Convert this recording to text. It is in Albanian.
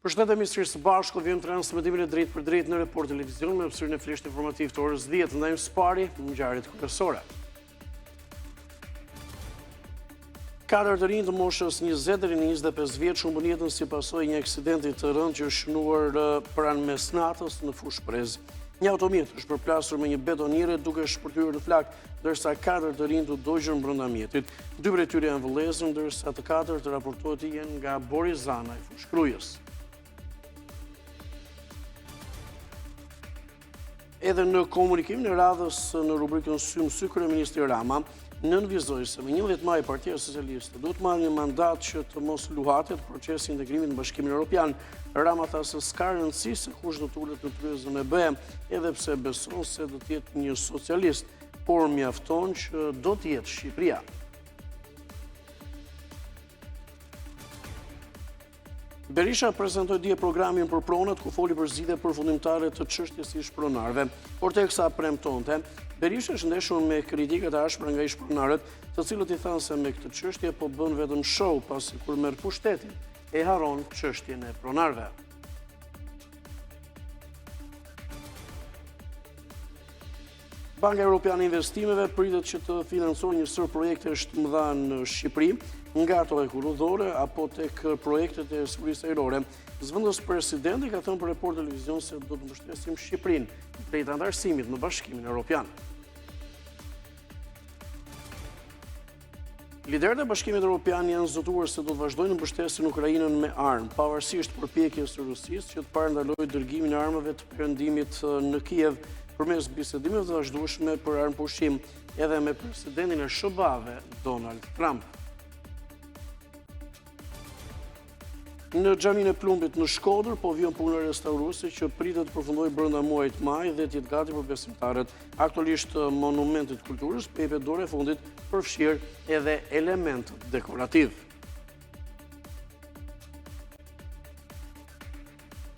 Përshëndetje Ministrisë së Bashku, vjen transmetimin e drejtë për drejtë në Report Televizion me hapësirën e flisht informativ të orës 10. Ndajmë së pari në ngjarjet kryesore. 4 të rinj të moshës 20 deri në 25 vjeç humbën jetën si pasojë një aksidenti të rëndë që është shënuar pranë mesnatës në Fushë Prez. Një automjet është përplasur me një betonire duke shpërthyer në flak, ndërsa 4 të rinj të dogjën brenda mjetit. 2 prej tyre janë vëllezër, ndërsa të 4 të raportohet janë nga Borizana e Fushkrujës. Edhe në komunikim në radhës në rubrikën Sy kryeministri Rama nënvizoi se me 11 maj Partia Socialiste duhet marrë një mandat që të mos luhatet procesi i integrimit në Bashkimin Evropian. Rama tha se s'ka rëndësi se kush do të ulet në kryezën e BE, edhe pse beson se do të jetë një socialist, por mjafton që do të jetë Shqipëria. Berisha prezentoi dje programin për pronët ku foli për zgjidhje përfundimtare të çështjes së shpronarëve. Por teksa premtonte, Berisha është ndeshur me kritikat e ashpra nga shpronarët, të cilët i thanë se me këtë çështje po bën vetëm show, pasi kur merr pushtetin e harron çështjen e pronarëve. Banka Europiane e Investimeve pritet që të financojë një sër projektesh të mëdha në Shqipëri, nga ato ekologjore apo tek projektet e sigurisë ajrore. Zëvendës presidenti ka thënë për Report Televizion se do të mbështesim Shqipërinë drejt antarësimit në Bashkimin Evropian. Liderët e Bashkimit Evropian janë zotuar se do të vazhdojnë mbështesjen Ukrainën me armë, pavarësisht përpjekjes së Rusisë që të parandalojë dërgimin e armëve të perëndimit në Kiev përmes bisedimeve të vazhdueshme për armëpushim edhe me presidentin e SBA-ve Donald Trump. Në xhaminë e Plumbit në Shkodër po vjen puna restauruese që pritet të përfundojë brenda muajit maj dhe të jetë gati për besimtarët. Aktualisht monumentet kulturës, pepet dorë e fundit përfshirë edhe element dekorativ.